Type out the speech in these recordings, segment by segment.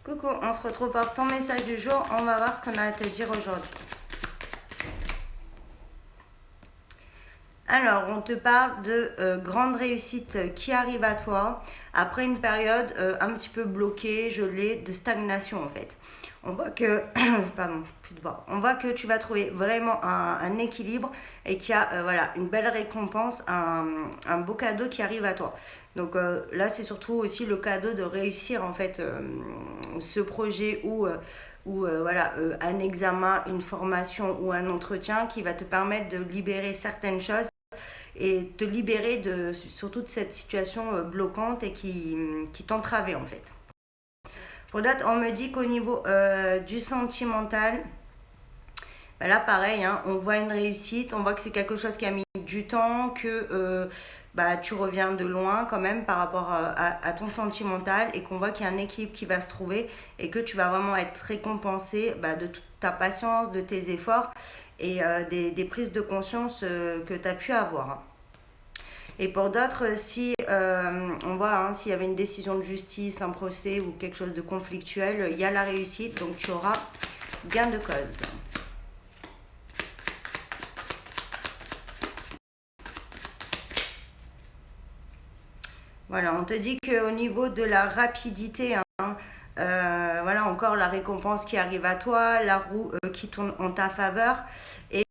Coucou, on se retrouve pour ton message du jour. On va voir ce qu'on a à te dire aujourd'hui. Alors, on te parle de grandes réussites qui arrivent à toi après une période un petit peu bloquée, gelée, de stagnation en fait. On voit que, pardon, plus de voix. On voit que tu vas trouver vraiment un équilibre et qu'il y a voilà, une belle récompense, un beau cadeau qui arrive à toi. Donc là, c'est surtout aussi le cadeau de réussir en fait ce projet ou voilà, un examen, une formation ou un entretien qui va te permettre de libérer certaines choses et te libérer surtout de cette situation bloquante et qui t'entravait en fait. Pour d'autres, on me dit qu'au niveau du sentimental, bah là pareil, hein, on voit une réussite, on voit que c'est quelque chose qui a mis du temps, que bah, tu reviens de loin quand même par rapport à ton sentimental et qu'on voit qu'il y a un équilibre qui va se trouver et que tu vas vraiment être récompensé bah, de toute ta patience, de tes efforts et des prises de conscience que tu as pu avoir. Et pour d'autres, si on voit hein, s'il y avait une décision de justice, un procès ou quelque chose de conflictuel, il y a la réussite, donc tu auras gain de cause. Voilà, on te dit qu'au niveau de la rapidité, hein, voilà encore la récompense qui arrive à toi, la roue qui tourne en ta faveur. Et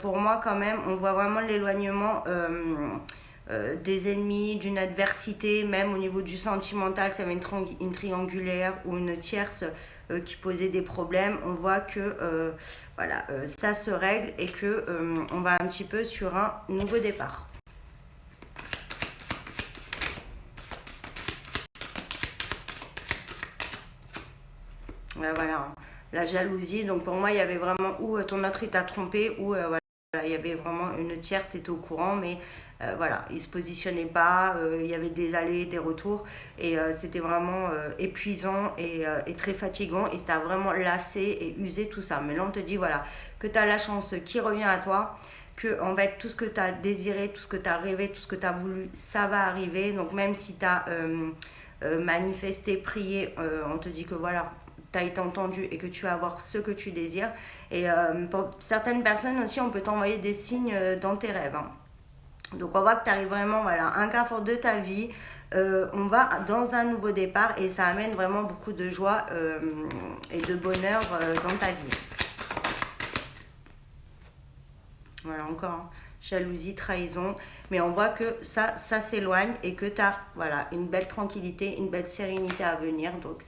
pour moi, quand même, on voit vraiment l'éloignement des ennemis, d'une adversité, même au niveau du sentimental, ça va être une triangulaire ou une tierce qui posait des problèmes. On voit que voilà, ça se règle et que on va un petit peu sur un nouveau départ. Voilà, la jalousie. Donc pour moi, il y avait vraiment où ton autre il t'a trompé, ou voilà, il y avait vraiment une tierce, tu étais au courant, mais voilà, il se positionnait pas, il y avait des allers, des retours, et c'était vraiment épuisant et très fatigant, et ça vraiment lassé et usé tout ça. Mais là, on te dit voilà, que tu as la chance qui revient à toi, que en fait tout ce que tu as désiré, tout ce que tu as rêvé, tout ce que tu as voulu, ça va arriver. Donc même si tu as manifesté, prié, on te dit que voilà, tu as été entendu et que tu vas avoir ce que tu désires. Et pour certaines personnes aussi, on peut t'envoyer des signes dans tes rêves. Hein. Donc on voit que tu arrives vraiment voilà, à un carrefour de ta vie. On va dans un nouveau départ et ça amène vraiment beaucoup de joie et de bonheur dans ta vie. Voilà, encore hein, jalousie, trahison. Mais on voit que ça s'éloigne et que tu as voilà, une belle tranquillité, une belle sérénité à venir. Donc